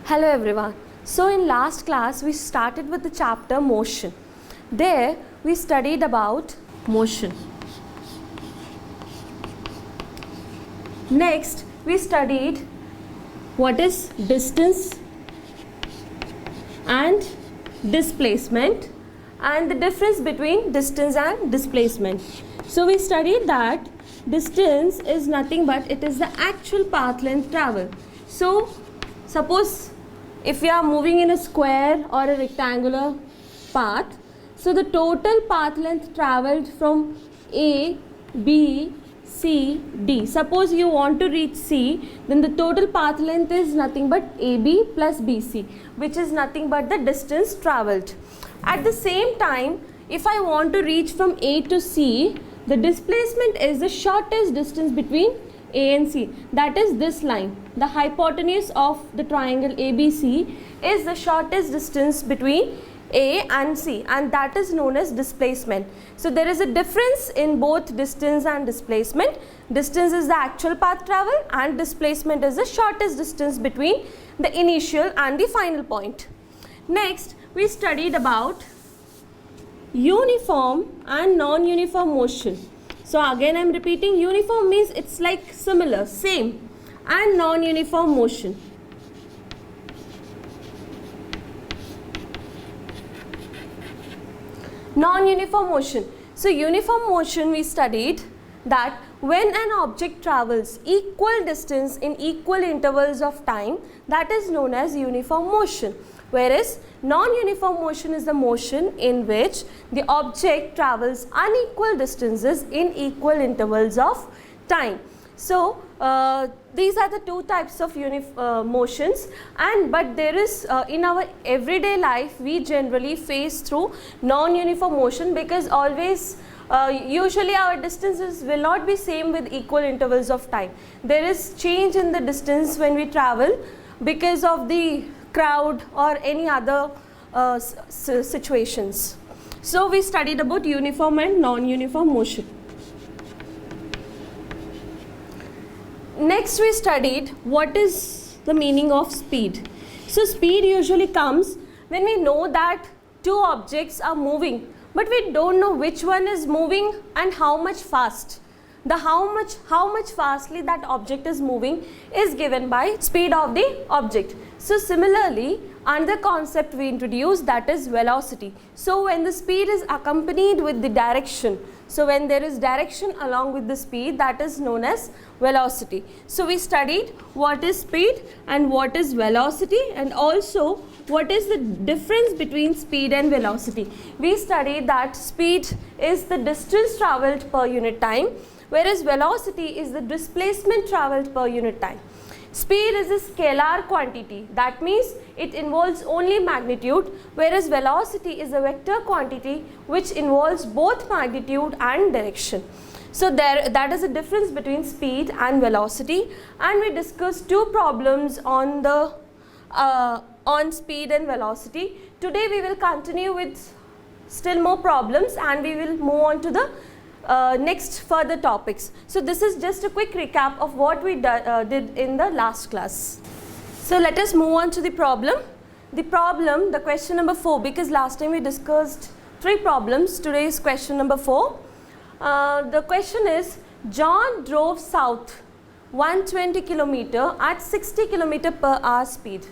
Hello everyone. So in last class we started with the chapter motion. There we studied about motion. Next we studied what is distance and displacement and the difference between distance and displacement. So we studied that distance is nothing but it is the actual path length traveled. So suppose if we are moving in a square or a rectangular path, so the total path length traveled from A, B, C, D. Suppose you want to reach C, then the total path length is nothing but AB plus BC, which is nothing but the distance traveled. At the same time, if I want to reach from A to C, the displacement is the shortest distance between A and C, that is this line. The hypotenuse of the triangle ABC is the shortest distance between A and C, and that is known as displacement. So there is a difference in both distance and displacement. Distance is the actual path travel and displacement is the shortest distance between the initial and the final point. Next we studied about uniform and non-uniform motion. So again I am repeating, uniform means it's like similar, same, and non-uniform motion. Non-uniform motion. So uniform motion we studied that when an object travels equal distance in equal intervals of time, that is known as uniform motion. Whereas non-uniform motion is the motion in which the object travels unequal distances in equal intervals of time. So these are the two types of motions, but there is in our everyday life we generally face through non-uniform motion, because always usually our distances will not be same with equal intervals of time. There is change in the distance when we travel because of the crowd or any other situations. So we studied about uniform and non-uniform motion. Next we studied what is the meaning of speed. So speed usually comes when we know that two objects are moving, but we don't know which one is moving and how much fast. The how much fastly that object is moving is given by speed of the object. So similarly, another concept we introduced, that is velocity. So when the speed is accompanied with the direction, so when there is direction along with the speed, that is known as velocity. So we studied what is speed and what is velocity, and also what is the difference between speed and velocity. We studied that speed is the distance travelled per unit time, whereas velocity is the displacement travelled per unit time. Speed is a scalar quantity, that means it involves only magnitude, whereas velocity is a vector quantity which involves both magnitude and direction. So that is the difference between speed and velocity, and we discussed two problems on the on speed and velocity. Today we will continue with still more problems and we will move on to the next further topics. So this is just a quick recap of what we did in the last class. So let us move on to the problem. The question number 4, because last time we discussed 3 problems, today is question number 4. The question is, John drove south 120 km at 60 km per hour speed,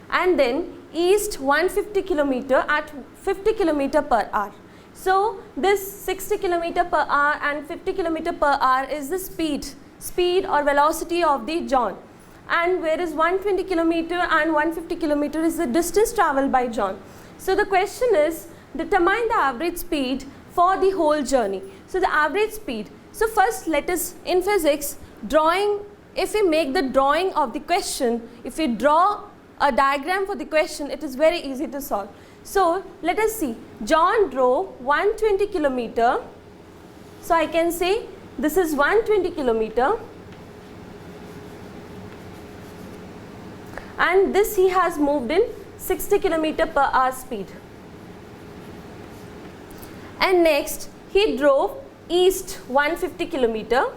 and then east 150 km at 50 km per hour. So this 60 km per hour and 50 km per hour is the speed or velocity of the John, and whereas 120 km and 150 km is the distance travelled by John. So the question is, determine the average speed for the whole journey. So the average speed. So first let us, in physics, if we make the drawing of the question, if we draw a diagram for the question, it is very easy to solve. So let us see, John drove 120 km. So I can say this is 120 km, and this he has moved in 60 km per hour speed. And next he drove east 150 km,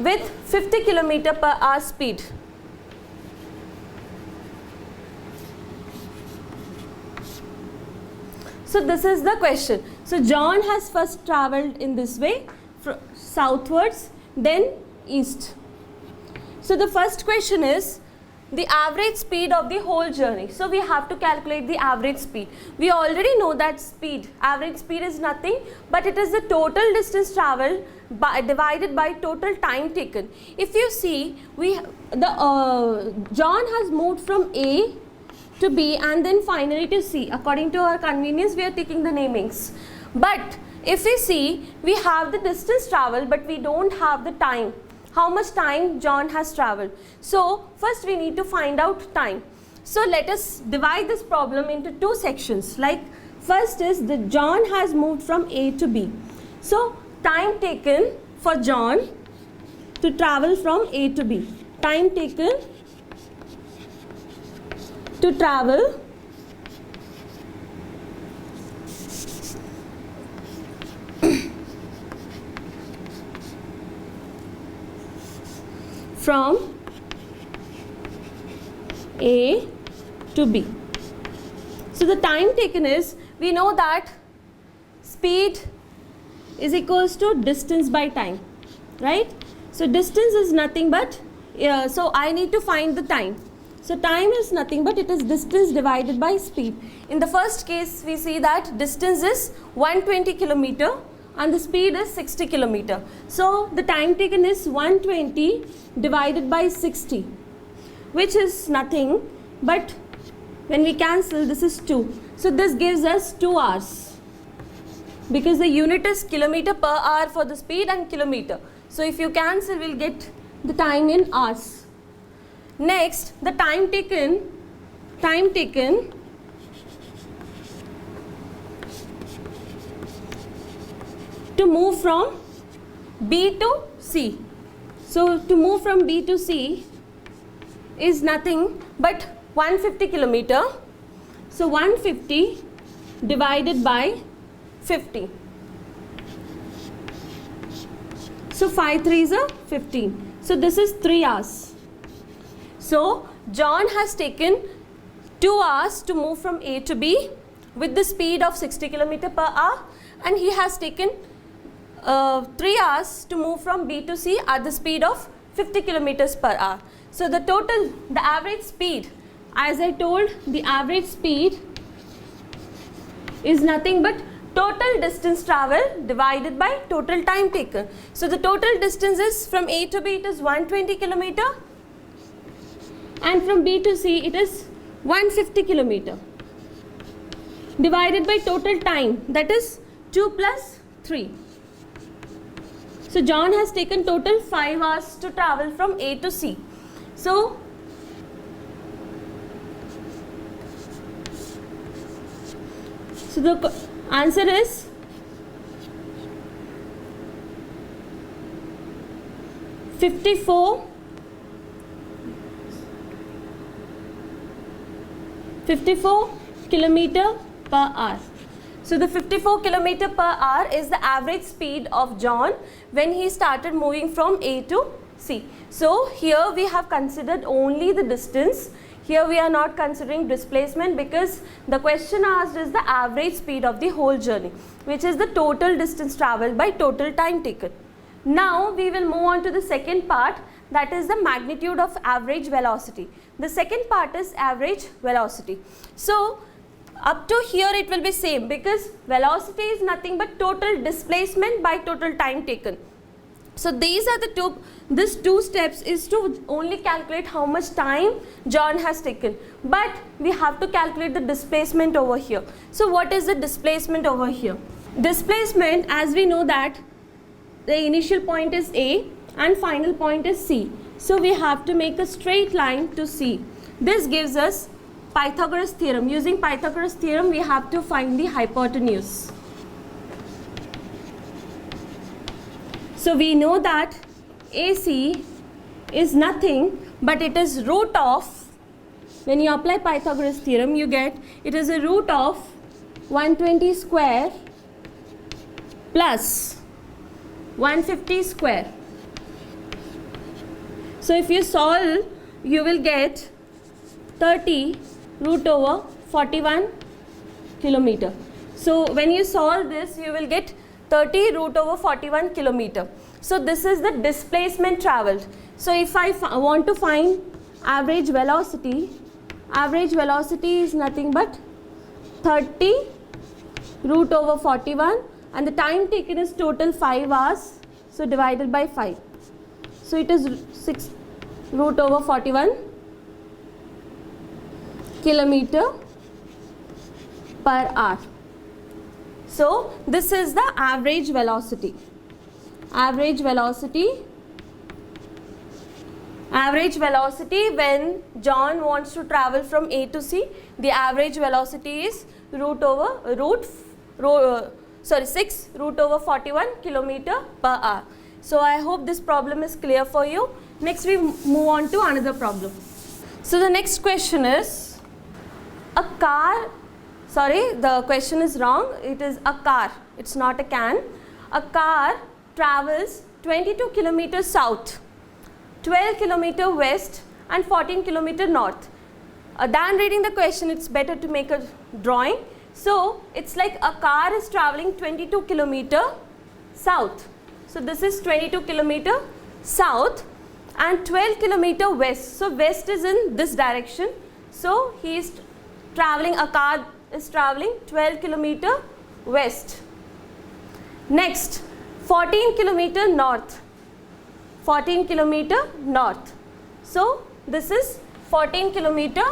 with 50 kilometer per hour speed. So this is the question. So John has first travelled in this way, southwards, then east. So the first question is the average speed of the whole journey. So we have to calculate the average speed. We already know that average speed is nothing but it is the total distance travelled divided by total time taken. If you see, John has moved from A to B and then finally to C. According to our convenience, we are taking the namings. But if we see, we have the distance travelled but we don't have the time. How much time John has travelled. So first we need to find out time. So let us divide this problem into two sections. Like first is the John has moved from A to B. So time taken for John to travel from A to B. Time taken to travel from A to B. So the time taken is, we know that speed is equals to distance by time, right? So distance is nothing but, so I need to find the time. So time is nothing but it is distance divided by speed. In the first case, we see that distance is 120 kilometer and the speed is 60 kilometer. So the time taken is 120 divided by 60, which is nothing but when we cancel, this is 2. So this gives us 2 hours because the unit is kilometer per hour for the speed and kilometer. So if you cancel, we'll get the time in hours. Next, the time taken to move from B to C. So to move from B to C is nothing but 150 kilometer. So 150 divided by 50. So 5 3s are 15. So this is 3 hours. So John has taken 2 hours to move from A to B with the speed of 60 km per hour, and he has taken 3 hours to move from B to C at the speed of 50 km per hour. So the average speed, as I told, the average speed is nothing but total distance traveled divided by total time taken. So the total distance is from A to B, it is 120 kilometer, and from B to C it is 150 kilometer divided by total time, that is 2 plus 3. So John has taken total 5 hours to travel from A to C. So the answer is 54 kilometer per hour. So the 54 kilometer per hour is the average speed of John when he started moving from A to C. So here we have considered only the distance. Here we are not considering displacement because the question asked is the average speed of the whole journey, which is the total distance travelled by total time taken. Now we will move on to the second part, that is the magnitude of average velocity. The second part is average velocity. So up to here it will be same because velocity is nothing but total displacement by total time taken. So these are the this two steps is to only calculate how much time John has taken, but we have to calculate the displacement over here. So what is the displacement over here? Displacement, as we know that the initial point is A and final point is C. So we have to make a straight line to C. This gives us Pythagoras theorem. Using Pythagoras theorem, we have to find the hypotenuse. So we know that AC is nothing but it is root of, when you apply Pythagoras theorem, you get it is a root of 120 square plus 150 square. So if you solve, you will get 30 root over 41 kilometer. So when you solve this, you will get 30 root over 41 kilometer. So this is the displacement traveled. So if I want to find average velocity is nothing but 30 root over 41, and the time taken is total 5 hours. So divided by 5. So it is 6 root over 41 kilometer per hour. So this is the average velocity. Average velocity when John wants to travel from A to C, the average velocity is 6 root over 41 kilometer per hour. So I hope this problem is clear for you. Next we move on to another problem. So the next question is a car, sorry, the question is wrong, it is a car, it's not a can. A car travels 22 kilometers south, 12 kilometer west and 14 kilometer north. Than reading the question, it's better to make a drawing. So it's like a car is traveling 22 kilometer south. So this is 22 kilometer south and 12 kilometer west. So west is in this direction. So he is traveling, a car is traveling 12 kilometer west. Next, 14 kilometer north. 14 kilometer north. So this is 14 kilometer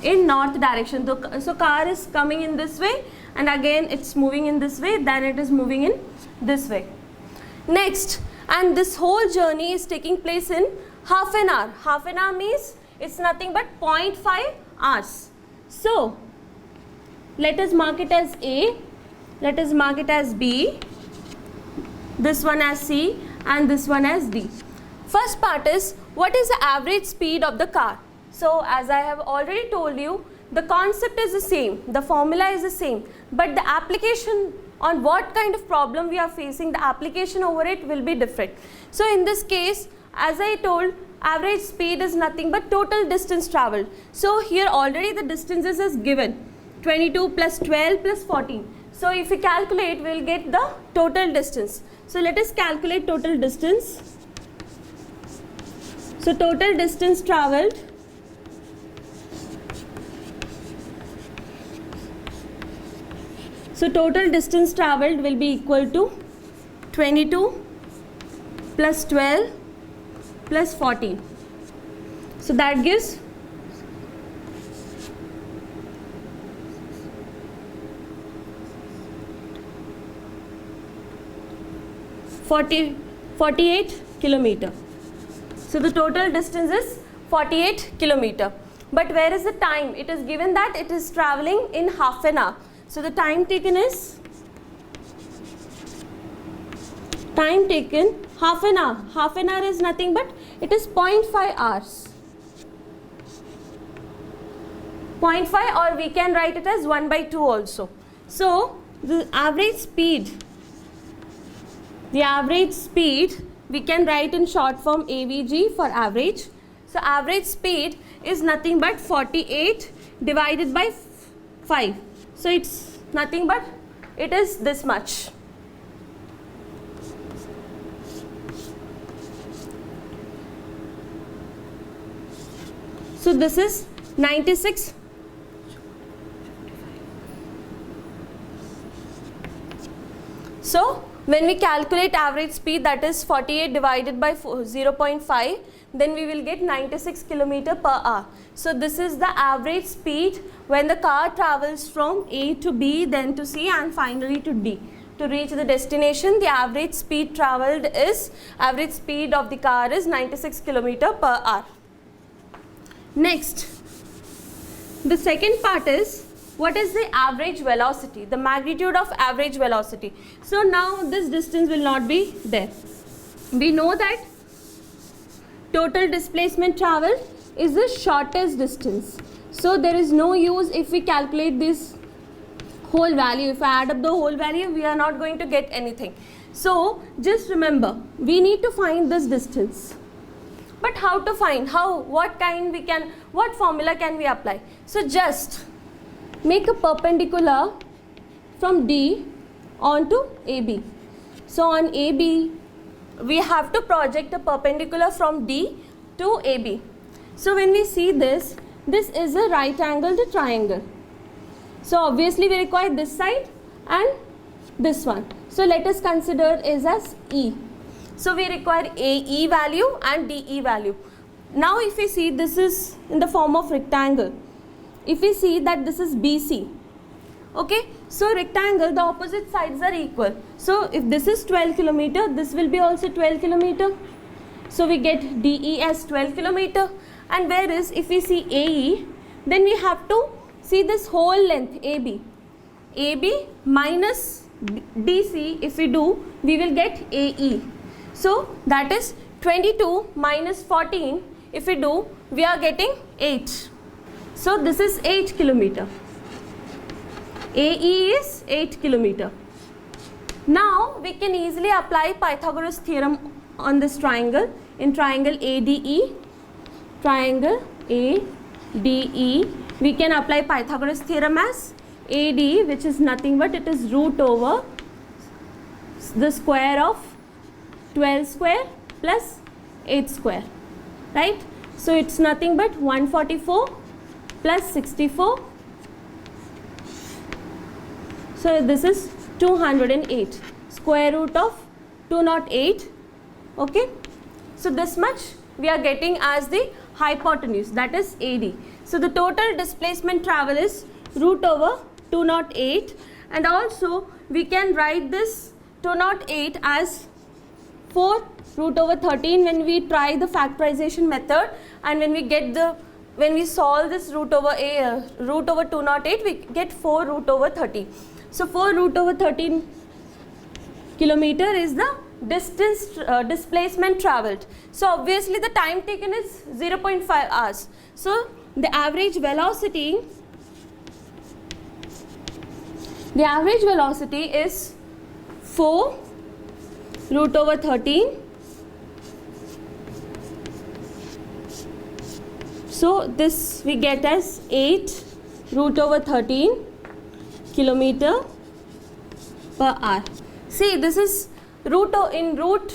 in north direction. So car is coming in this way and again it's moving in this way, then it is moving in this way. Next, and this whole journey is taking place in half an hour. Half an hour means it's nothing but 0.5 hours. So let us mark it as A, let us mark it as B, this one as C and this one as D. First part is, what is the average speed of the car? So as I have already told you, the concept is the same, the formula is the same, but the application on what kind of problem we are facing, the application over it will be different. So in this case, as I told, average speed is nothing but total distance traveled. So here already the distances is given, 22 plus 12 plus 14. So if we calculate, we will get the total distance. So let us calculate total distance. So total distance traveled will be equal to 22 plus 12 plus 14. So that gives 48 kilometer. So the total distance is 48 kilometer. But where is the time? It is given that it is traveling in half an hour. So the time taken is half an hour. Half an hour is nothing but it is 0.5 hours. 0.5, or we can write it as 1/2 also. So the average speed we can write in short form AVG for average. So average speed is nothing but 48 divided by 5. So it's nothing but it is this much. So this is 96. So when we calculate average speed, that is 48 divided by 0.5, then we will get 96 kilometer per hour. So this is the average speed when the car travels from A to B, then to C and finally to D. To reach the destination, the average speed of the car is 96 kilometer per hour. Next, the second part is, what is the average velocity, the magnitude of average velocity. So now this distance will not be there. We know that total displacement traveled is the shortest distance. So there is no use if we calculate this whole value. If I add up the whole value, we are not going to get anything. So just remember, we need to find this distance. But how to find? What formula can we apply? So just make a perpendicular from D onto AB. So on AB, we have to project a perpendicular from D to AB. So when we see this is a right angled triangle. So obviously we require this side and this one. So let us consider it as E. So we require AE value and DE value. Now if we see, this is in the form of rectangle. If we see that this is BC, okay, so rectangle, the opposite sides are equal. So if this is 12 kilometer, this will be also 12 kilometer. So we get DE as 12 kilometer. And whereas if we see AE, then we have to see this whole length AB. AB minus DC, if we do, we will get AE. So that is 22 minus 14, if we do, we are getting 8. So this is 8 kilometer. AE is 8 kilometer. Now we can easily apply Pythagoras theorem on this triangle. In triangle ADE, we can apply Pythagoras theorem as AD, which is nothing but it is root over the square of 12 square plus 8 square, right? So it's nothing but 144 plus 64. So this is 208, square root of 208, okay? So this much we are getting as the hypotenuse, that is AD. So the total displacement travel is root over 208, and also we can write this 208 as 4 root over 13 when we try the factorization method, and when we solve this root over 208, we get 4 root over 30. So 4 root over 13 kilometer is the distance displacement travelled. So obviously the time taken is 0.5 hours. So the average velocity is 4 root over 13. So this we get as 8 root over 13 kilometer per hour. See, this is in root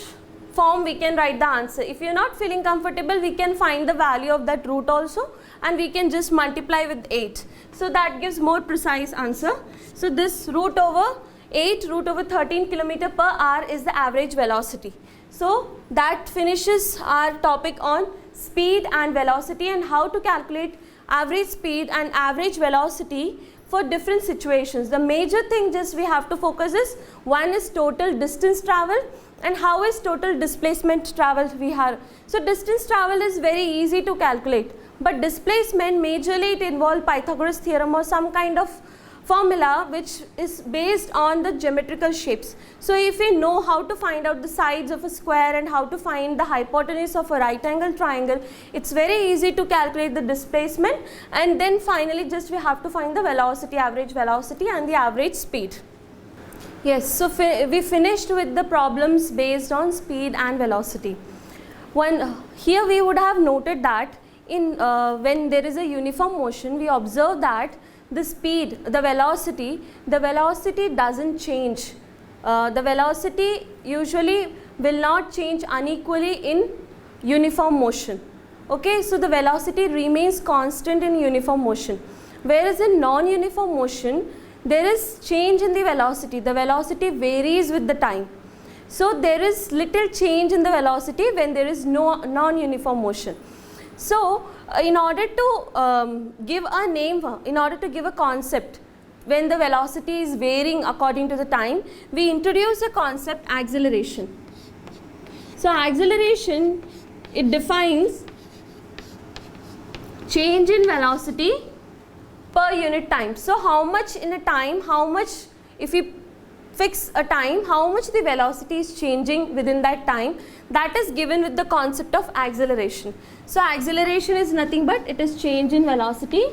form we can write the answer. If you are not feeling comfortable, we can find the value of that root also, and we can just multiply with 8. So that gives more precise answer. So this root over 8 root over 13 kilometer per hour is the average velocity. So that finishes our topic on speed and velocity and how to calculate average speed and average velocity for different situations. The major thing just we have to focus is, one is total distance travel and how is total displacement travel we have. So distance travel is very easy to calculate, but displacement majorly it involves Pythagoras theorem or some kind of formula which is based on the geometrical shapes. So if we know how to find out the sides of a square and how to find the hypotenuse of a right angle triangle, it's very easy to calculate the displacement, and then finally just we have to find the velocity, average velocity and the average speed. Yes, so we finished with the problems based on speed and velocity. Here we would have noted that when there is a uniform motion, we observe that the speed, the velocity doesn't change. The velocity usually will not change unequally in uniform motion. Okay, so the velocity remains constant in uniform motion. Whereas in non-uniform motion, there is change in the velocity. The velocity varies with the time. So there is little change in the velocity when there is no non-uniform motion. So in order to give a name, in order to give a concept, when the velocity is varying according to the time, we introduce a concept acceleration. So acceleration, it defines change in velocity per unit time. So how much in a time, how much, if we fix a time, how much the velocity is changing within that time, that is given with the concept of acceleration. So acceleration is nothing but it is change in velocity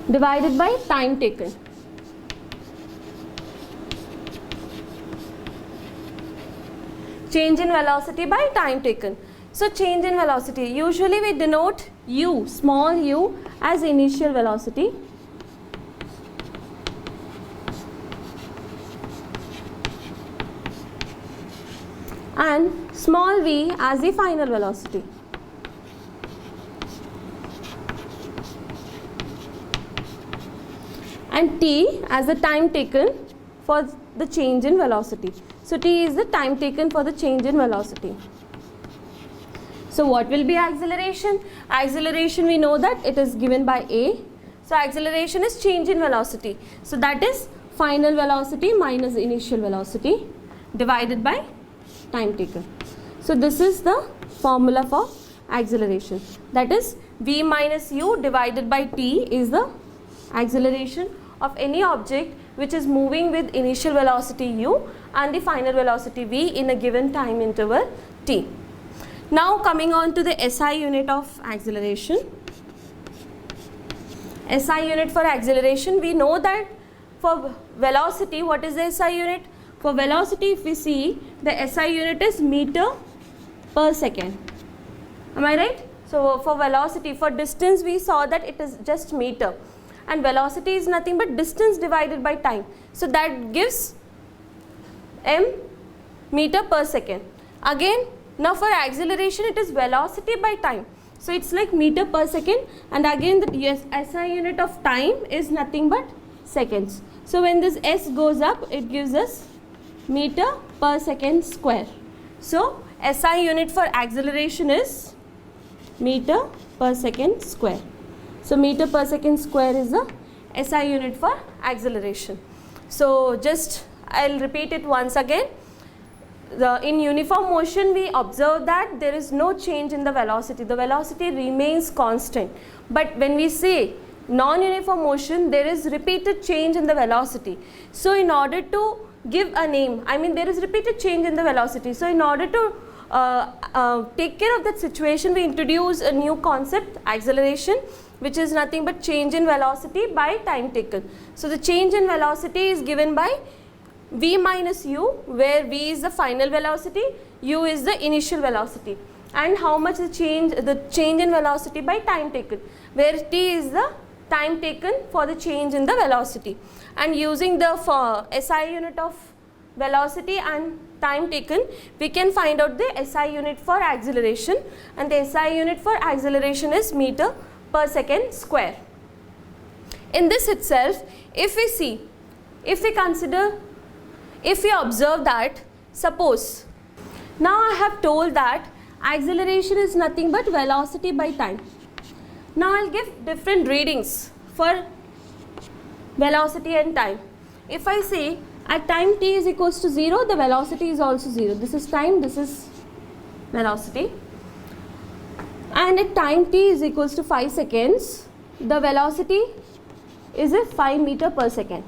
divided by time taken. change in velocity by time taken. So change in velocity, usually we denote u, small u, as initial velocity. And small v as the final velocity. And t as the time taken for the change in velocity. So t is the time taken for the change in velocity. So what will be acceleration? Acceleration, we know that it is given by a. So acceleration is change in velocity. So that is final velocity minus initial velocity divided by time taken. So this is the formula for acceleration. That is v minus u divided by t is the acceleration of any object which is moving with initial velocity u and the final velocity v in a given time interval t. Now coming on to the SI unit of acceleration. SI unit for acceleration, we know that for velocity, what is the SI unit? For velocity, if we see, the SI unit is meter per second. Am I right? So for velocity, for distance, we saw that it is just meter. And velocity is nothing but distance divided by time. So that gives m meter per second. Again, now for acceleration, it is velocity by time. So it's like meter per second, and again the SI unit of time is nothing but seconds. So when this s goes up, it gives us meter per second square. So SI unit for acceleration is meter per second square. So meter per second square is the SI unit for acceleration. So just I'll repeat it once again. In uniform motion, we observe that there is no change in the velocity. The velocity remains constant. But when we say non-uniform motion, there is repeated change in the velocity. So in order to give a name, I mean there is repeated change in the velocity. So in order to take care of that situation, we introduce a new concept, acceleration, which is nothing but change in velocity by time taken. So the change in velocity is given by v minus u, where v is the final velocity, u is the initial velocity, and how much the change in velocity by time taken, where t is the time taken for the change in the velocity. And using the SI unit of velocity and time taken, we can find out the SI unit for acceleration, and the SI unit for acceleration is meter per second square. In this itself, if we observe that, suppose, now I have told that acceleration is nothing but velocity by time. Now I'll give different readings for velocity and time. If I say at time t is equals to 0, the velocity is also 0. This is time, this is velocity. And at time t is equals to 5 seconds, the velocity is a 5 meter per second.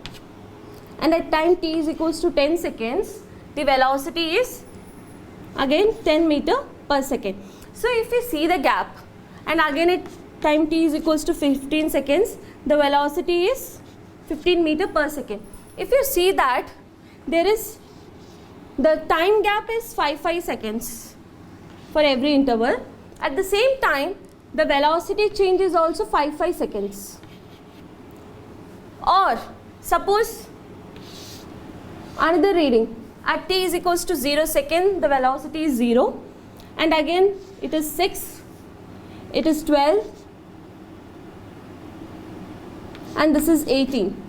And at time t is equals to 10 seconds, the velocity is again 10 meter per second. So if we see the gap, and again at time t is equals to 15 seconds, the velocity is 15 meter per second. If you see that there is, the time gap is 5 seconds for every interval. At the same time, the velocity change is also 5 seconds. Or suppose another reading, at t is equals to 0 second, the velocity is 0, and again it is 6, it is 12, and this is 18.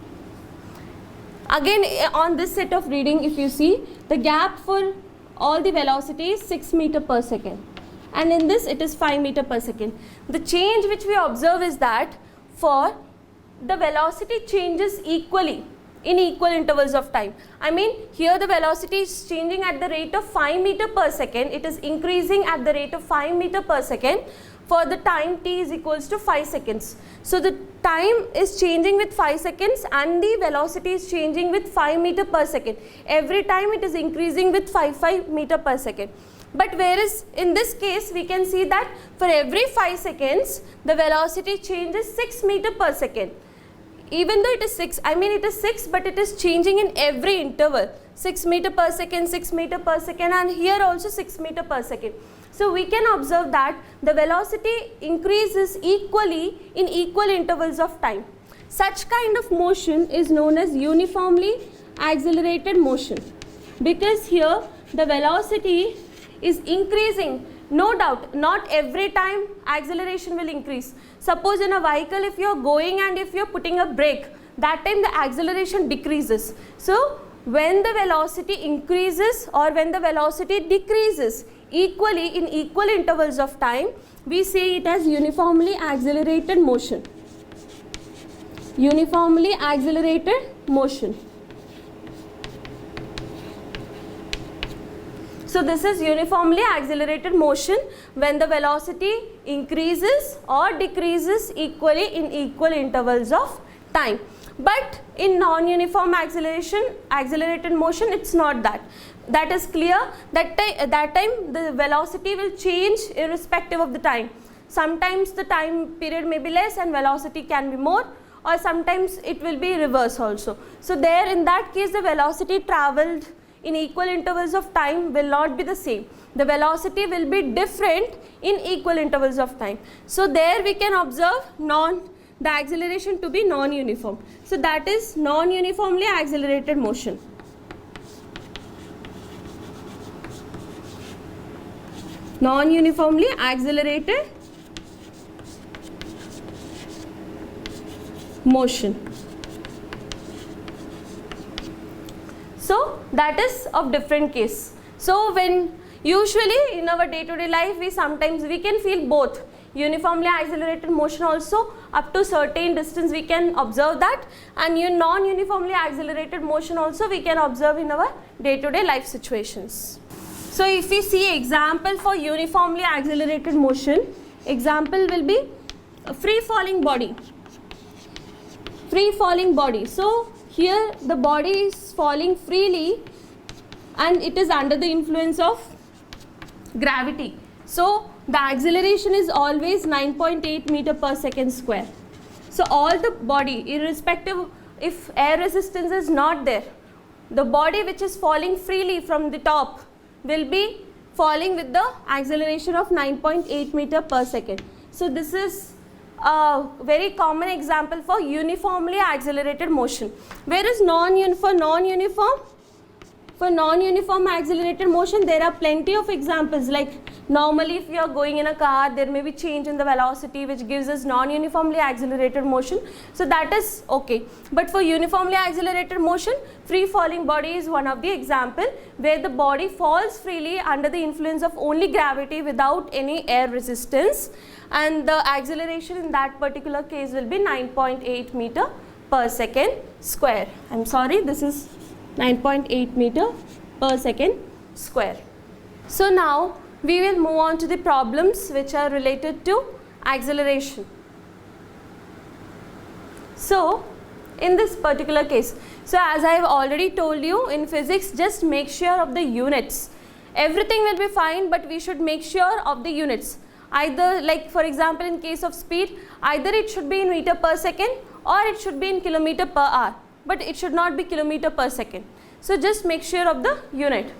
Again on this set of reading, if you see, the gap for all the velocity is 6 meter per second, and in this it is 5 meter per second. The change which we observe is that for the velocity changes equally in equal intervals of time. I mean, here the velocity is changing at the rate of 5 meter per second. It is increasing at the rate of 5 meter per second for the time t is equals to 5 seconds. So the time is changing with 5 seconds and the velocity is changing with 5 meter per second. Every time it is increasing with 5 meter per second. But whereas in this case we can see that for every 5 seconds the velocity changes 6 meter per second. even though it is 6, I mean it is 6, but it is changing in every interval. 6 meter per second, 6 meter per second, and here also 6 meter per second. So we can observe that the velocity increases equally in equal intervals of time. Such kind of motion is known as uniformly accelerated motion, because here the velocity is increasing. No doubt, not every time acceleration will increase. Suppose in a vehicle, if you are going and if you are putting a brake, that time the acceleration decreases. So when the velocity increases or when the velocity decreases equally in equal intervals of time, we say it as uniformly accelerated motion. Uniformly accelerated motion. So this is uniformly accelerated motion when the velocity increases or decreases equally in equal intervals of time. But in non-uniform accelerated motion, it's not that. That is clear. That time the velocity will change irrespective of the time. Sometimes the time period may be less and velocity can be more, or sometimes it will be reverse also. So there, in that case, the velocity travelled in equal intervals of time will not be the same. The velocity will be different in equal intervals of time. So there we can observe the acceleration to be non-uniform. So that is non-uniformly accelerated motion. Non-uniformly accelerated motion. So that is of different case. So when usually in our day-to-day life, we can feel both uniformly accelerated motion also. Up to certain distance we can observe that, and non-uniformly accelerated motion also we can observe in our day-to-day life situations. So if we see example for uniformly accelerated motion, example will be a free falling body. Free falling body. So here the body is falling freely and it is under the influence of gravity. So the acceleration is always 9.8 meter per second square. So all the body, irrespective if air resistance is not there, the body which is falling freely from the top will be falling with the acceleration of 9.8 meter per second. So this is a very common example for uniformly accelerated motion. Whereas for non-uniform accelerated motion, there are plenty of examples. Like normally if you are going in a car, there may be change in the velocity which gives us non-uniformly accelerated motion. So that is okay. But for uniformly accelerated motion, free falling body is one of the example where the body falls freely under the influence of only gravity without any air resistance, and the acceleration in that particular case will be 9.8 meter per second square. I'm sorry, this is 9.8 meter per second square. So now we will move on to the problems which are related to acceleration. So in this particular case, so as I have already told you, in physics just make sure of the units. Everything will be fine, but we should make sure of the units. Either, like for example in case of speed, either it should be in meter per second or it should be in kilometer per hour, but it should not be kilometer per second. So just make sure of the unit.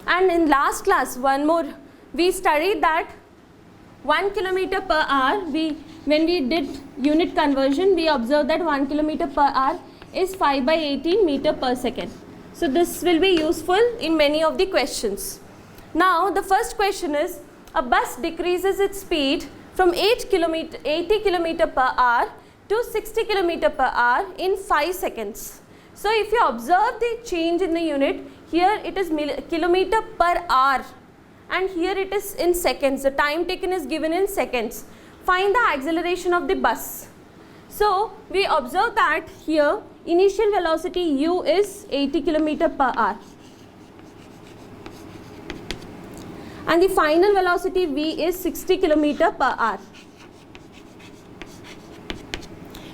And in last class, one more, we studied that 1 kilometer per hour, when we did unit conversion, we observed that 1 kilometer per hour is 5/18 meter per second. So this will be useful in many of the questions. Now the first question is, a bus decreases its speed from 80 km per hour to 60 km per hour in 5 seconds. So if you observe the change in the unit, here it is kilometer per hour and here it is in seconds. The time taken is given in seconds. Find the acceleration of the bus. So we observe that here initial velocity u is 80 km per hour. And the final velocity v is 60 km per hour.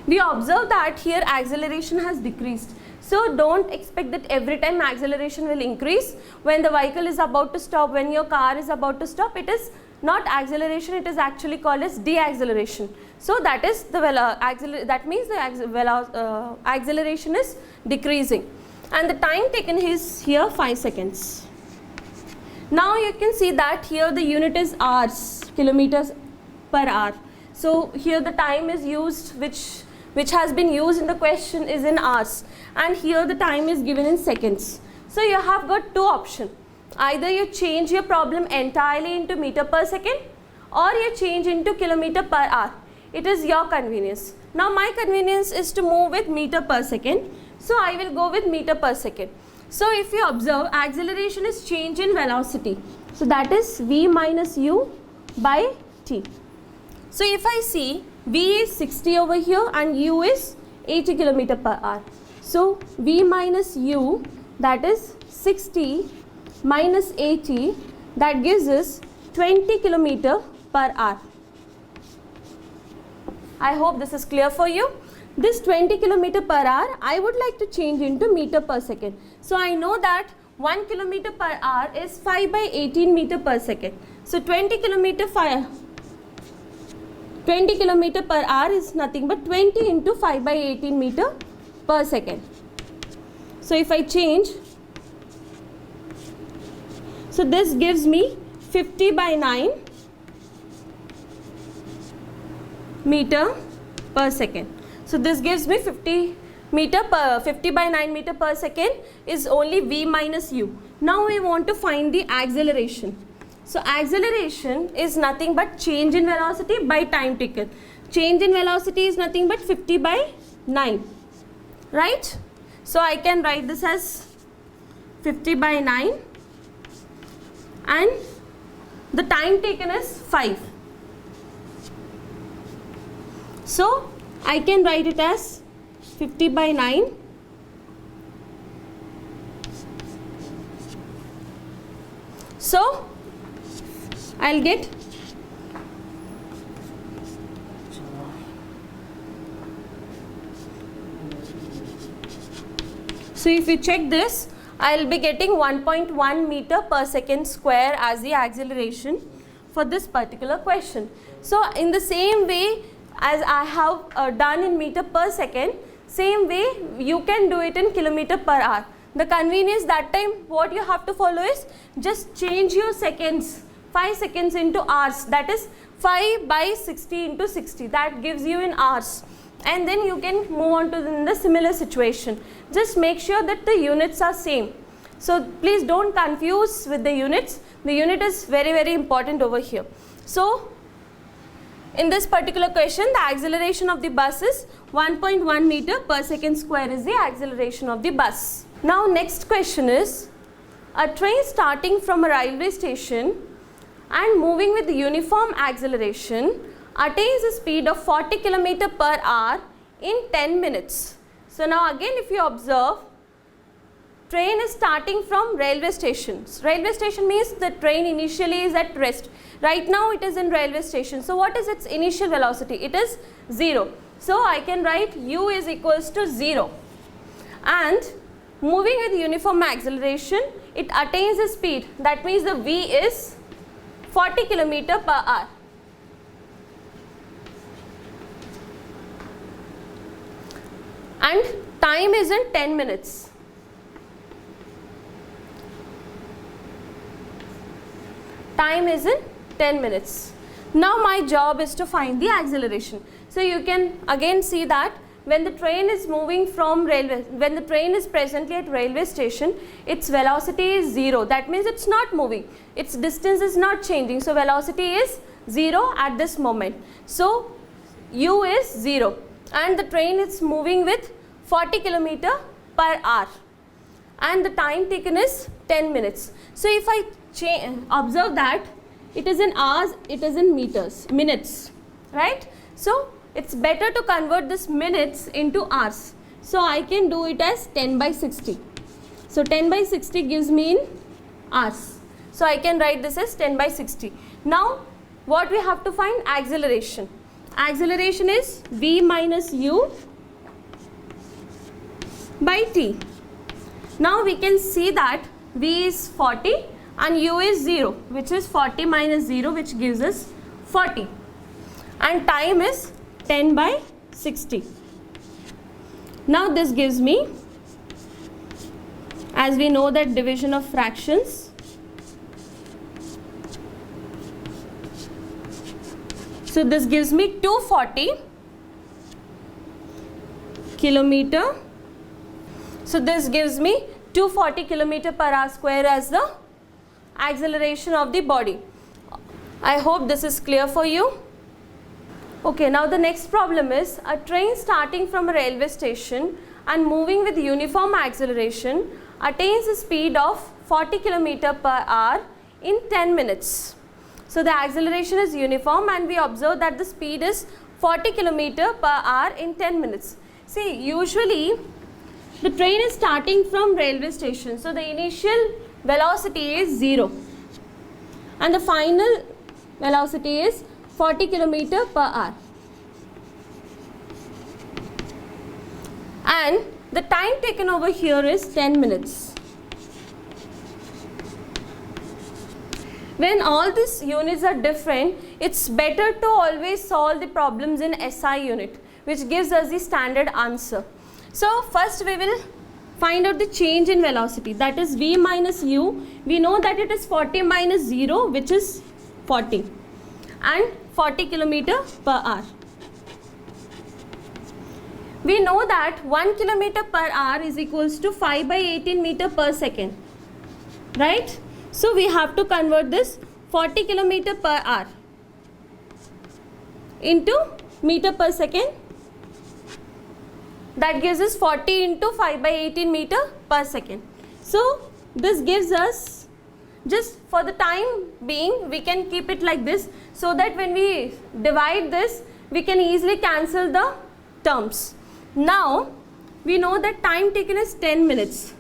We observe that here acceleration has decreased. So don't expect that every time acceleration will increase. When the vehicle is about to stop, when your car is about to stop, it is not acceleration, it is actually called as deceleration. So that is the that means the acceleration is decreasing, and the time taken is here 5 seconds. Now you can see that here the unit is hours, kilometers per hour. So here the time is used, which has been used in the question, is in hours, and here the time is given in seconds. So you have got two options. Either you change your problem entirely into meter per second, or you change into kilometer per hour. It is your convenience. Now my convenience is to move with meter per second, so I will go with meter per second. So if you observe, acceleration is change in velocity. So that is v minus u by t. So if I see v is 60 over here and u is 80 km per hour. So v minus u, that is 60 minus 80, that gives us 20 km per hour. I hope this is clear for you. This 20 km per hour I would like to change into meter per second. So I know that 1 km per hour is 5 by 18 meter per second. So 20 km per hour is nothing but 20 into 5 by 18 meter per second. So if I change, so this gives me 50 by 9 meter per second. So this gives me 50 by 9 meter per second is only v minus u. Now we want to find the acceleration. So acceleration is nothing but change in velocity by time taken. Change in velocity is nothing but 50 by 9, right? So I can write this as 50 by 9 and the time taken is 5. So I can write it as 50 by 9 so I'll get so if you check this, I'll be getting 1.1 meter per second square as the acceleration for this particular question. So in the same way as I have done in meter per second, same way you can do it in kilometer per hour. The convenience that time what you have to follow is just change your seconds, 5 seconds into hours, that is 5 by 60 into 60, that gives you in hours, and then you can move on to the similar situation. Just make sure that the units are same. So please don't confuse with the units. The unit is very important over here. So in this particular question, the acceleration of the bus is 1.1 meter per second square is the acceleration of the bus. Now next question is, a train starting from a railway station and moving with uniform acceleration attains a speed of 40 km per hour in 10 minutes. So now again if you observe, train is starting from railway stations. Railway station means the train initially is at rest. Right now it is in railway station. So what is its initial velocity? It is 0. So I can write u is equals to 0. And moving with uniform acceleration, it attains a speed. That means the v is 40 km per hour. And time is in 10 minutes. Time is in 10 minutes. Now my job is to find the acceleration. So you can again see that when the train is moving from railway, when the train is presently at railway station, its velocity is 0. That means it's not moving. Its distance is not changing. So velocity is 0 at this moment. So u is 0 and the train is moving with 40 km per hour and the time taken is 10 minutes. So if I observe that it is in hours, it is in minutes, right? So it's better to convert this minutes into hours. So I can do it as 10 by 60. So 10 by 60 gives me in hours. So I can write this as 10 by 60. Now what we have to find? Acceleration. Acceleration is v minus u by t. Now we can see that v is 40 and u is 0, which is 40 minus 0, which gives us 40, and time is 10 by 60. Now this gives me, as we know that division of fractions, so this gives me 240 kilometer. So this gives me 240 kilometer per hour square as the acceleration of the body. I hope this is clear for you. Okay, now the next problem is a train starting from a railway station and moving with uniform acceleration attains a speed of 40 km per hour in 10 minutes. So the acceleration is uniform and we observe that the speed is 40 km per hour in 10 minutes. See, usually the train is starting from railway station. So the initial velocity is 0 and the final velocity is 40 km per hour. And the time taken over here is 10 minutes. When all these units are different, it's better to always solve the problems in SI unit, which gives us the standard answer. So first we will find out the change in velocity, that is v minus u. We know that it is 40 minus 0, which is 40, and 40 km per hour. We know that 1 km per hour is equals to 5 by 18 meter per second, right? So we have to convert this 40 km per hour into meter per second. That gives us 40 into 5 by 18 meter per second. So this gives us, just for the time being, we can keep it like this, so that when we divide this, we can easily cancel the terms. Now we know that time taken is 10 minutes.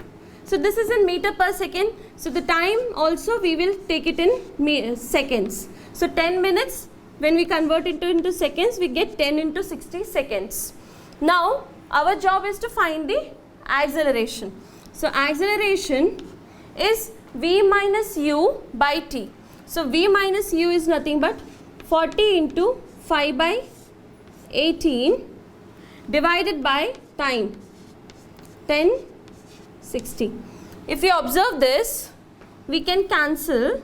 So this is in meter per second. So the time also we will take it in seconds. So 10 minutes, when we convert it into seconds, we get 10 into 60 seconds. Now our job is to find the acceleration. So acceleration is v minus u by t. So v minus u is nothing but 40 into 5 by 18 divided by time, 10, 60. If we observe this, we can cancel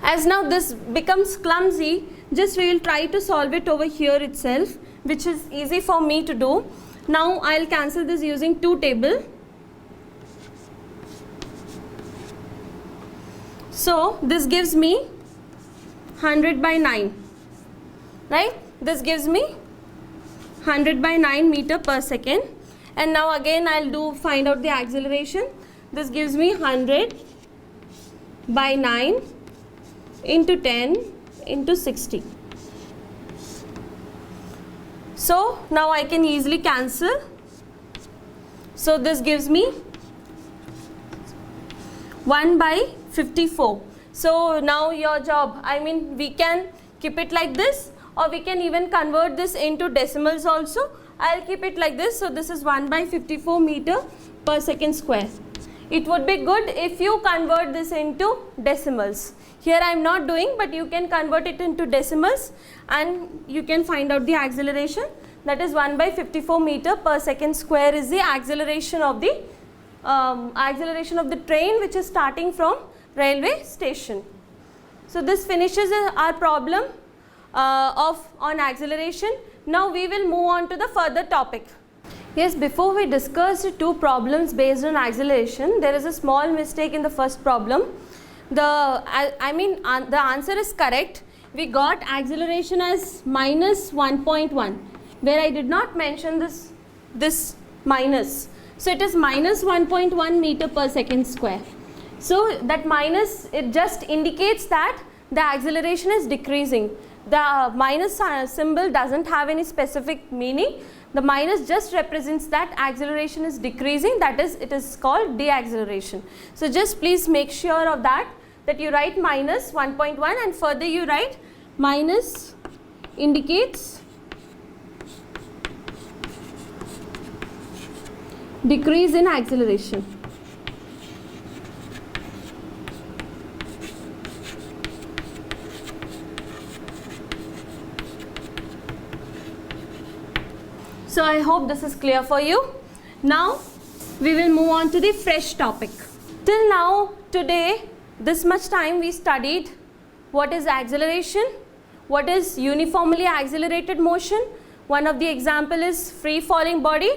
as now this becomes clumsy. Just we will try to solve it over here itself, which is easy for me to do. Now I'll cancel this using 2 table. So this gives me 100 by 9, right? This gives me 100 by 9 meter per second. And now again I'll find out the acceleration. This gives me 100 by 9 into 10 into 60. So now I can easily cancel. So this gives me 1 by 54. So now your job, we can keep it like this, or we can even convert this into decimals also. I'll keep it like this. So this is 1 by 54 meter per second square. It would be good if you convert this into decimals. Here I am not doing, but you can convert it into decimals and you can find out the acceleration. That is 1 by 54 meter per second square is the acceleration of the train, which is starting from railway station. So this finishes our problem on acceleration. Now we will move on to the further topic. Yes, before we discuss 2 problems based on acceleration, there is a small mistake in the first problem. The answer is correct. We got acceleration as minus 1.1, where I did not mention this minus. So it is minus 1.1 meter per second square. So that minus, it just indicates that the acceleration is decreasing. The minus symbol doesn't have any specific meaning, The minus just represents that acceleration is decreasing, that is, it is called deacceleration. So just please make sure of that you write minus 1.1 and further you write minus indicates decrease in acceleration. So I hope this is clear for you. Now we will move on to the fresh topic. Till now, today, this much time we studied what is acceleration, what is uniformly accelerated motion. One of the example is free falling body,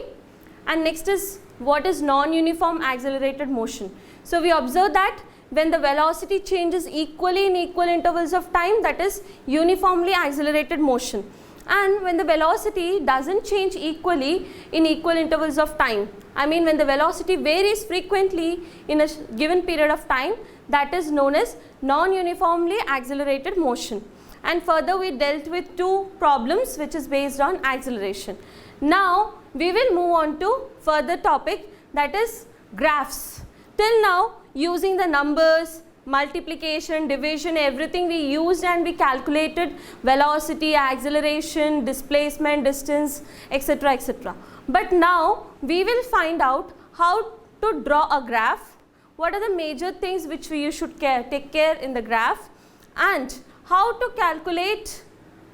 and next is what is non-uniform accelerated motion. So we observe that when the velocity changes equally in equal intervals of time, that is uniformly accelerated motion. And when the velocity doesn't change equally in equal intervals of time, I mean when the velocity varies frequently in a given period of time, that is known as non-uniformly accelerated motion. And further we dealt with two problems which is based on acceleration. Now we will move on to further topic, that is graphs. Till now, using the numbers, multiplication, division, everything we used and we calculated velocity, acceleration, displacement, distance, etc., etc. But now we will find out how to draw a graph, what are the major things which you should take care in the graph, and how to calculate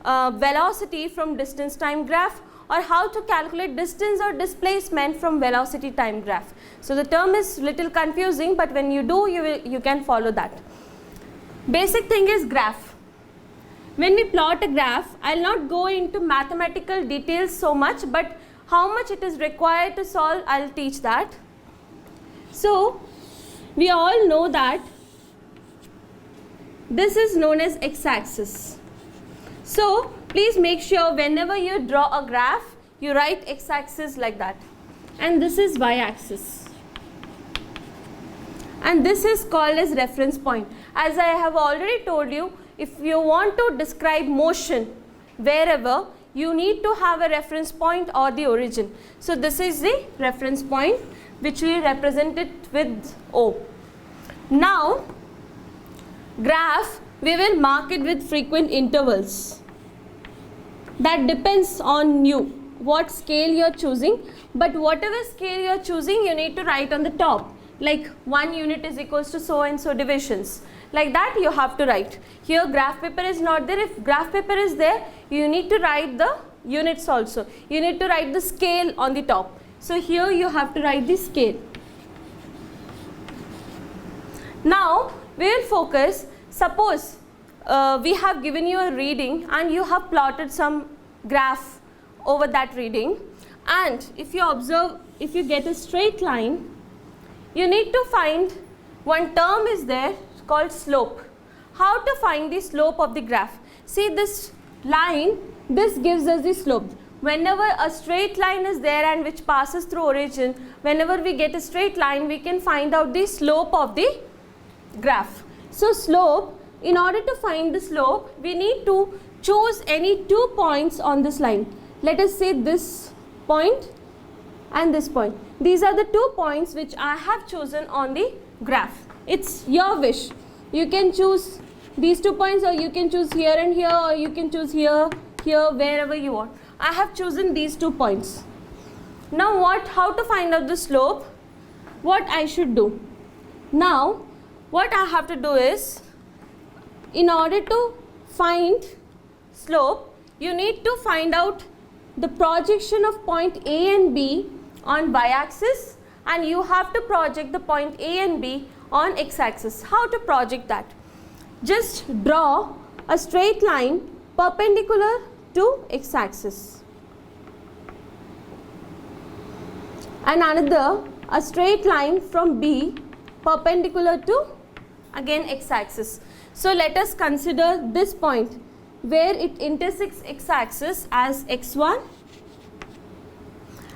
velocity from distance time graph, or how to calculate distance or displacement from velocity time graph. So the term is little confusing, but when you do, you can follow that. Basic thing is graph. When we plot a graph, I will not go into mathematical details so much, but how much it is required to solve, I will teach that. So we all know that this is known as x-axis. So please make sure whenever you draw a graph, you write x-axis like that. And this is y-axis. And this is called as reference point. As I have already told you, if you want to describe motion wherever, you need to have a reference point or the origin. So this is the reference point which we represent it with O. Now, graph, we will mark it with frequent intervals. That depends on you, what scale you are choosing, but whatever scale you are choosing, you need to write on the top. Like 1 unit is equals to so and so divisions. Like that you have to write. Here graph paper is not there. If graph paper is there, you need to write the units also. You need to write the scale on the top. So here you have to write the scale. Now we will focus, suppose we have given you a reading and you have plotted some graph over that reading, and if you observe, if you get a straight line, you need to find one term is there called slope. How to find the slope of the graph? See this line, this gives us the slope. Whenever a straight line is there and which passes through origin, whenever we get a straight line, we can find out the slope of the graph. So slope, in order to find the slope, we need to choose any 2 points on this line. Let us say this point and this point. These are the 2 points which I have chosen on the graph. It's your wish. You can choose these 2 points, or you can choose here and here, or you can choose here, here, wherever you want. I have chosen these 2 points. Now how to find out the slope? What I should do? Now what I have to do is, in order to find slope, you need to find out the projection of point A and B on y-axis, and you have to project the point A and B on x-axis. How to project that? Just draw a straight line perpendicular to x-axis, and another a straight line from B perpendicular to again x-axis. So let us consider this point where it intersects x-axis as x1,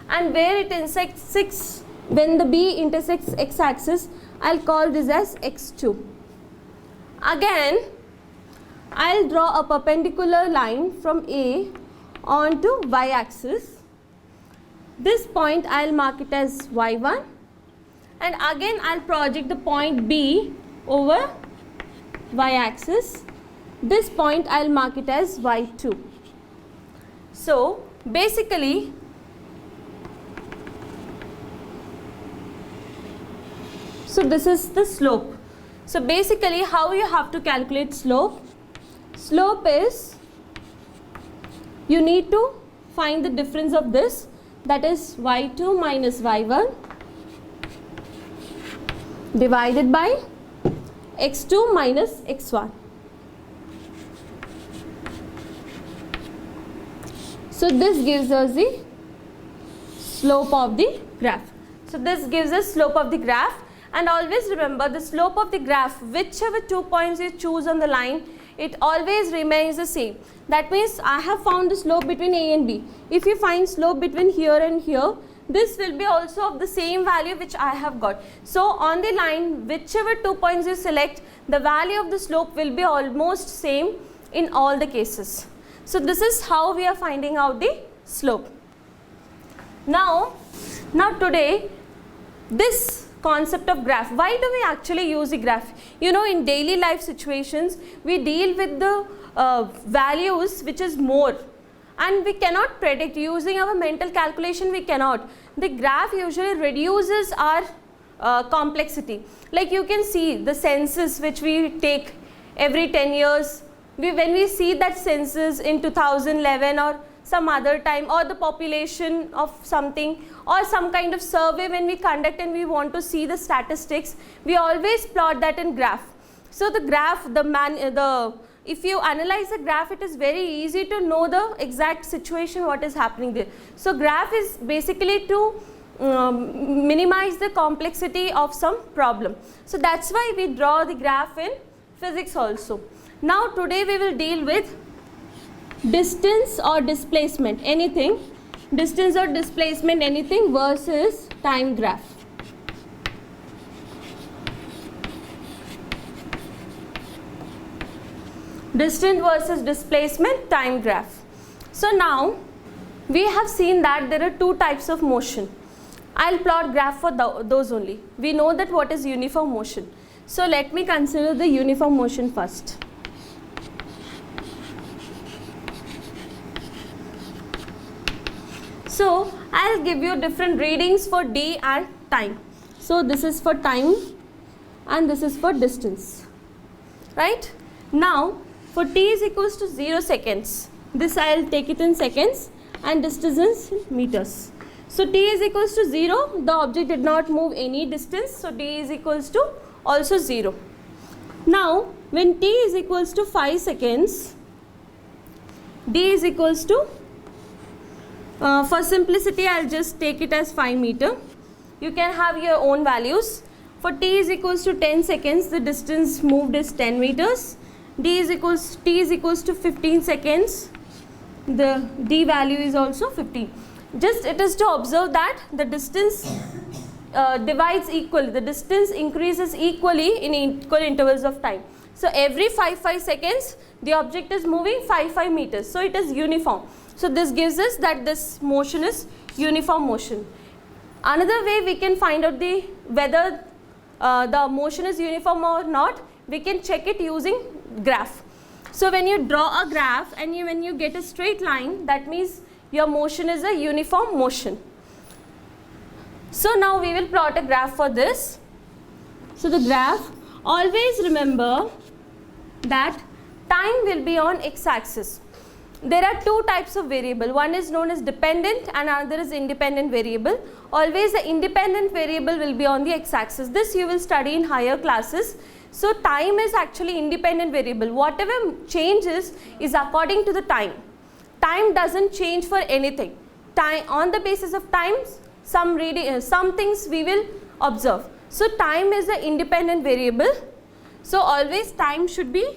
and where it intersects, when the B intersects x-axis, I'll call this as x2. Again, I'll draw a perpendicular line from A onto y-axis, This point I'll mark it as y1, and again I'll project the point B over y-axis. This point I'll mark it as y2. So basically this is the slope. So basically how you have to calculate slope? Slope is, you need to find the difference of this, that is y2 minus y1 divided by x2 minus x1. So this gives us the slope of the graph. So this gives us slope of the graph, and always remember the slope of the graph, whichever 2 points you choose on the line, it always remains the same. That means I have found the slope between A and B. If you find slope between here and here, this will be also of the same value which I have got. So on the line, whichever 2 points you select, the value of the slope will be almost same in all the cases. So this is how we are finding out the slope. Now today, this concept of graph, why do we actually use the graph? You know, in daily life situations, we deal with the values which is more, and we cannot predict using our mental calculation. We cannot. The graph usually reduces our complexity. Like you can see the census which we take every 10 years. When we see that census in 2011 or some other time, or the population of something, or some kind of survey when we conduct and we want to see the statistics, we always plot that in graph. So the graph, if you analyze the graph, it is very easy to know the exact situation what is happening there. So graph is basically to minimize the complexity of some problem. So that's why we draw the graph in physics also. Now today we will deal with distance or displacement, anything, distance or displacement, anything, versus time graph. Distance versus displacement, time graph. So now we have seen that there are two types of motion. I'll plot graph for those only. We know that what is uniform motion. So let me consider the uniform motion first. So I'll give you different readings for d and time. So this is for time and this is for distance, right? Now for t is equals to 0 seconds, this I'll take it in seconds, and distance in meters. So t is equals to 0, the object did not move any distance, so d is equals to also 0. Now when t is equals to 5 seconds, d is equals to, for simplicity I'll just take it as 5 meter. You can have your own values. For t is equals to 10 seconds, the distance moved is 10 meters. T is equals to 15 seconds, the d value is also 15. Just it is to observe that the distance divides equally, the distance increases equally in equal intervals of time. So every 5 seconds the object is moving 5 meters, so it is uniform. So this gives us that this motion is uniform motion. Another way we can find out whether the motion is uniform or not, we can check it using graph. So when you draw a graph and when you get a straight line, that means your motion is a uniform motion. So now we will plot a graph for this. So the graph, always remember that time will be on x-axis. There are two types of variable. One is known as dependent and another is independent variable. Always the independent variable will be on the x-axis. This you will study in higher classes. So time is actually independent variable. Whatever changes is according to the time. Time doesn't change for anything. Time, on the basis of times, some things we will observe. So time is the independent variable. So always time should be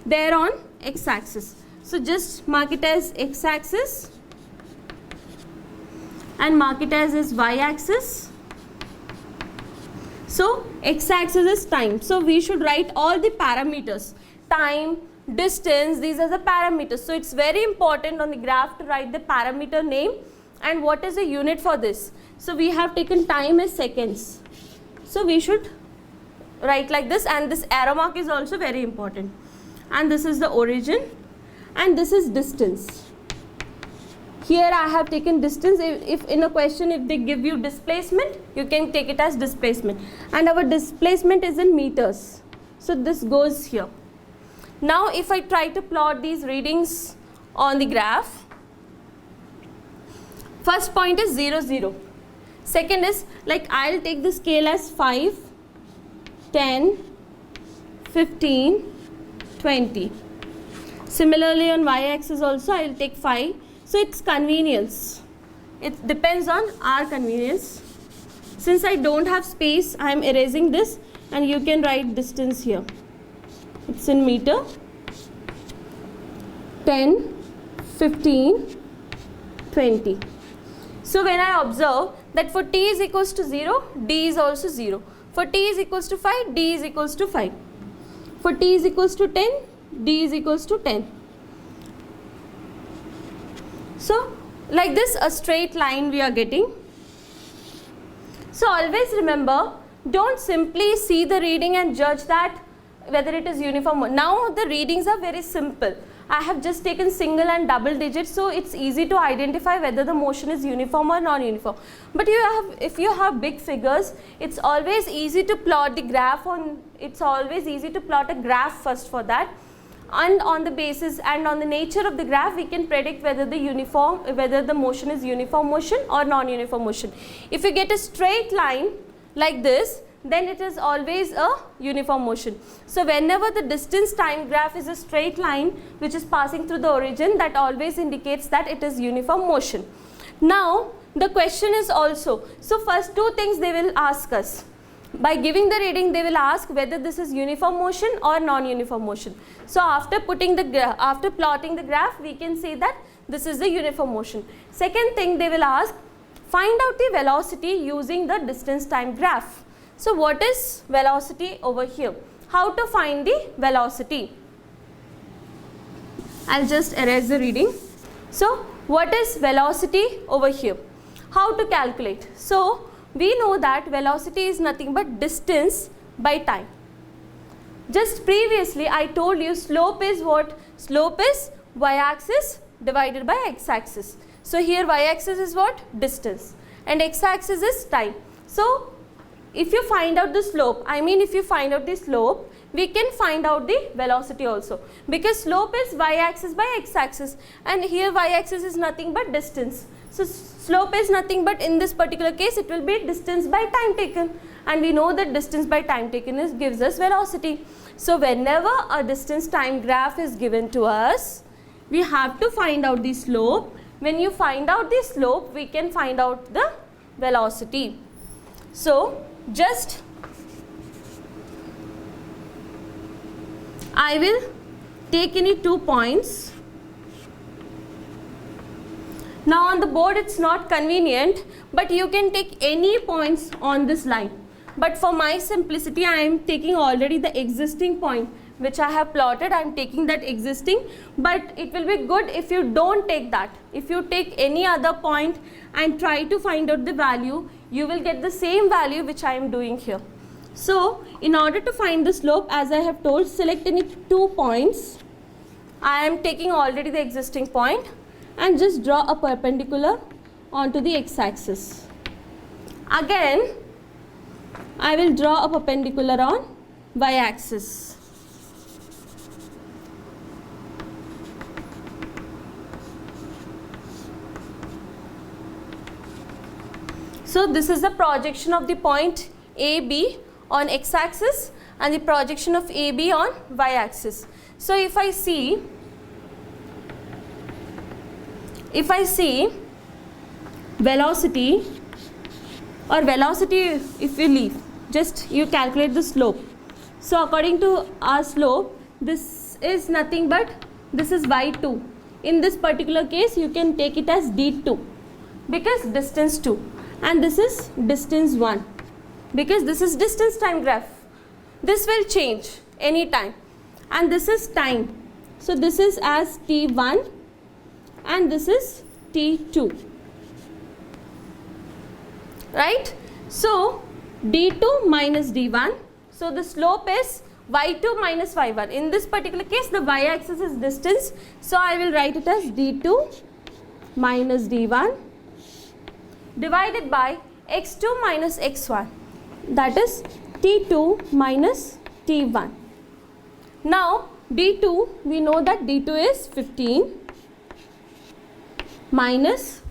there on x-axis. So just mark it as x-axis and mark it as y-axis. So x-axis is time. So we should write all the parameters. Time, distance, these are the parameters. So it's very important on the graph to write the parameter name And what is the unit for this? So we have taken time as seconds. So we should write like this, and this arrow mark is also very important. And this is the origin, and this is distance. Here I have taken distance. If in a question, if they give you displacement, you can take it as displacement. And our displacement is in meters. So this goes here. Now if I try to plot these readings on the graph, first point is 0, 0. Second is, like, I'll take the scale as 5, 10, 15, 20. Similarly on y-axis also I will take 5. So it's convenience. It depends on our convenience. Since I don't have space, I am erasing this, and you can write distance here. It's in meter. 10, 15, 20. So when I observe that for t is equals to 0, d is also 0. For t is equals to 5, d is equals to 5. For t is equals to 10, d is equals to 10. So like this, a straight line we are getting. So always remember, don't simply see the reading and judge that whether it is uniform. Now the readings are very simple. I have just taken single and double digits, so it's easy to identify whether the motion is uniform or non-uniform. But if you have big figures, it's always easy to plot the graph it's always easy to plot a graph first for that. And on the basis and on the nature of the graph, we can predict whether the motion is uniform motion or non-uniform motion. If you get a straight line like this, then it is always a uniform motion. So whenever the distance time graph is a straight line which is passing through the origin, that always indicates that it is uniform motion. Now the question is also, so first two things they will ask us. By giving the reading, they will ask whether this is uniform motion or non-uniform motion. So after plotting the graph, we can say that this is the uniform motion. Second thing they will ask, find out the velocity using the distance time graph. So what is velocity over here? How to find the velocity? I'll just erase the reading. So what is velocity over here? How to calculate? So we know that velocity is nothing but distance by time. Just previously I told you slope is what? Slope is y-axis divided by x-axis. So here y-axis is what? Distance, and x-axis is time. So if you find out the slope, we can find out the velocity also, because slope is y-axis by x-axis, and here y-axis is nothing but distance. So slope is nothing but, in this particular case, it will be distance by time taken, and we know that distance by time taken gives us velocity. So whenever a distance time graph is given to us, we have to find out the slope. When you find out the slope, we can find out the velocity. So just I will take any 2 points. Now on the board it's not convenient, but you can take any points on this line. But for my simplicity, I am taking already the existing point which I have plotted. I am taking that existing, but it will be good if you don't take that. If you take any other point and try to find out the value, you will get the same value which I am doing here. So in order to find the slope, as I have told, select any 2 points. I am taking already the existing point and just draw a perpendicular onto the x-axis. Again, I will draw a perpendicular on y-axis. So this is the projection of the point AB on x-axis and the projection of AB on y-axis. So if I see velocity, or velocity if you leave, just you calculate the slope. So according to our slope, this is nothing but, this is y2. In this particular case, you can take it as d2 because distance 2, and this is distance 1 because this is distance time graph. This will change any time, and this is time. So this is as t1 and this is t2. right? So d2 minus d1. So the slope is y2 minus y1. In this particular case, the y-axis is distance. So I will write it as d2 minus d1 divided by x2 minus x1. That is t2 minus t1. Now d2, we know that d2 is 15 minus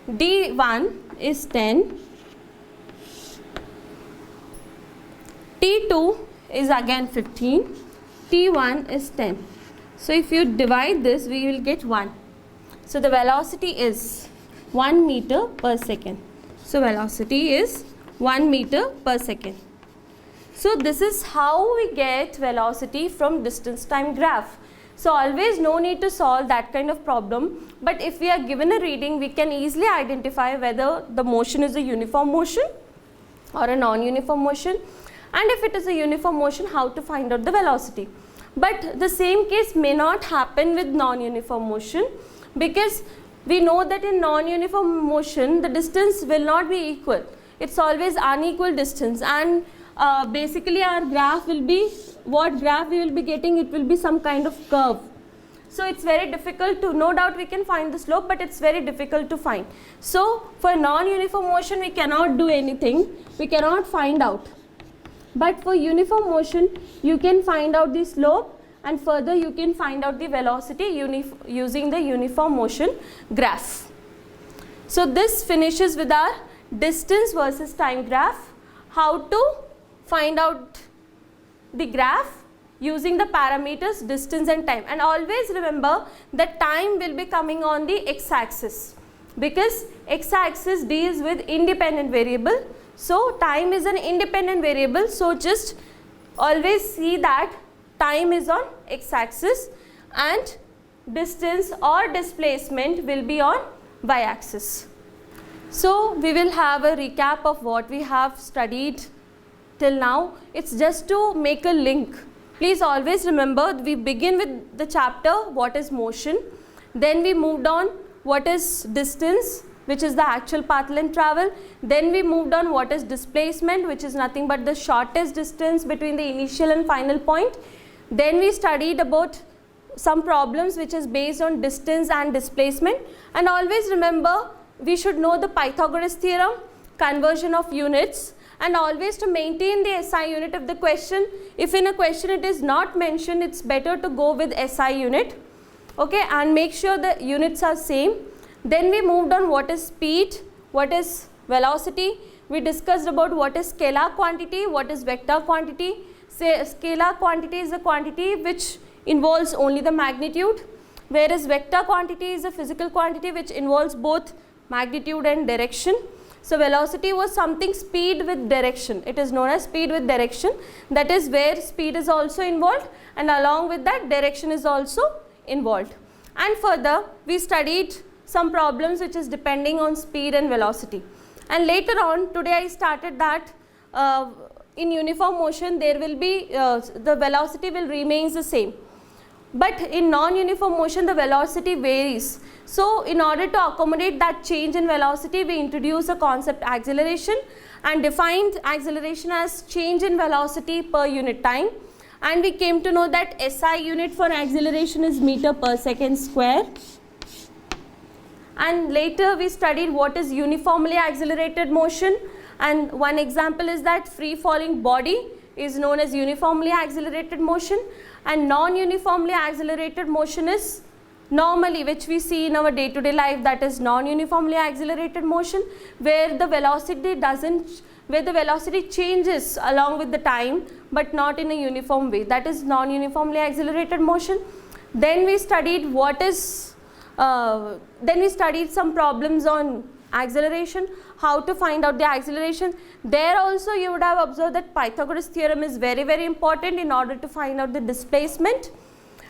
d1 is 10. T2 is again 15, T1 is 10. So if you divide this, we will get 1. So the velocity is 1 meter per second. So velocity is 1 meter per second. So this is how we get velocity from distance time graph. So always no need to solve that kind of problem, but if we are given a reading, we can easily identify whether the motion is a uniform motion or a non-uniform motion, and if it is a uniform motion, how to find out the velocity. But the same case may not happen with non-uniform motion, because we know that in non-uniform motion the distance will not be equal. It's always unequal distance, and basically our graph will be, what graph we will be getting, it will be some kind of curve. So it's very difficult to, no doubt we can find the slope, but it's very difficult to find. So for non-uniform motion we cannot do anything, we cannot find out. But for uniform motion you can find out the slope, and further you can find out the velocity using the uniform motion graph. So this finishes with our distance versus time graph. How to find out the graph using the parameters distance and time, and always remember that time will be coming on the x-axis, because x-axis deals with independent variable. So time is an independent variable, so just always see that time is on x-axis and distance or displacement will be on y-axis. So we will have a recap of what we have studied till now. It's just to make a link. Please always remember, we begin with the chapter what is motion, then we moved on what is distance, which is the actual path length travel, then we moved on what is displacement, which is nothing but the shortest distance between the initial and final point. Then we studied about some problems which is based on distance and displacement, and always remember we should know the Pythagoras theorem, conversion of units, and always to maintain the SI unit of the question. If in a question it is not mentioned, it's better to go with SI unit, okay, and make sure the units are same. Then we moved on what is speed, what is velocity. We discussed about what is scalar quantity, what is vector quantity. Say scalar quantity is a quantity which involves only the magnitude, whereas vector quantity is a physical quantity which involves both magnitude and direction. So velocity was something speed with direction. It is known as speed with direction. That is where speed is also involved, and along with that direction is also involved. And further we studied some problems which is depending on speed and velocity. And later on today I started that in uniform motion there will be the velocity will remains the same, but in non-uniform motion the velocity varies. So in order to accommodate that change in velocity, we introduce a concept acceleration and defined acceleration as change in velocity per unit time, and we came to know that SI unit for acceleration is meter per second square. And later we studied what is uniformly accelerated motion, and one example is that free falling body is known as uniformly accelerated motion, and non-uniformly accelerated motion is normally which we see in our day-to-day life, that is non-uniformly accelerated motion, where the velocity changes along with the time but not in a uniform way, that is non-uniformly accelerated motion. Then we studied what is then we studied some problems on acceleration, how to find out the acceleration. There also you would have observed that Pythagoras theorem is very, very important in order to find out the displacement.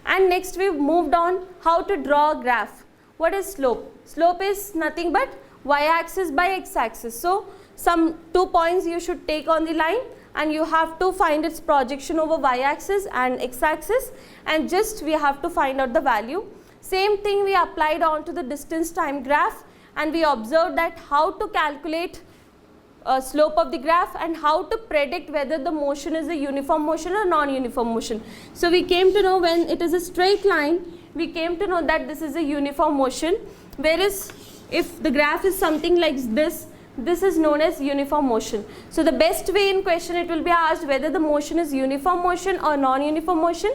And next we moved on how to draw a graph. What is slope? Slope is nothing but y-axis by x-axis. So some 2 points you should take on the line, and you have to find its projection over y-axis and x-axis, and just we have to find out the value. Same thing we applied on to the distance time graph, and we observed that how to calculate slope of the graph and how to predict whether the motion is a uniform motion or non-uniform motion. So we came to know when it is a straight line, we came to know that this is a uniform motion, whereas if the graph is something like this, this is known as uniform motion. So the best way in question it will be asked whether the motion is uniform motion or non-uniform motion.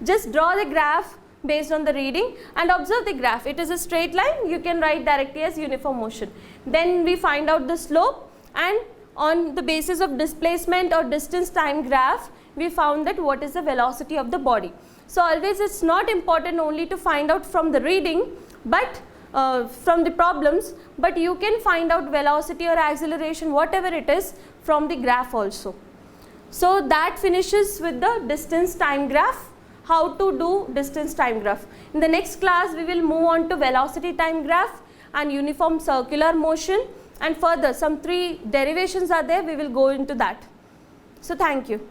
Just draw the graph based on the reading and observe the graph. It is a straight line, you can write directly as uniform motion. Then we find out the slope, and on the basis of displacement or distance time graph, we found that what is the velocity of the body. So always it's not important only to find out from the reading, but from the problems, but you can find out velocity or acceleration, whatever it is, from the graph also. So that finishes with the distance time graph, how to do distance time graph. In the next class, we will move on to velocity time graph and uniform circular motion, and further some 3 derivations are there, we will go into that. So thank you.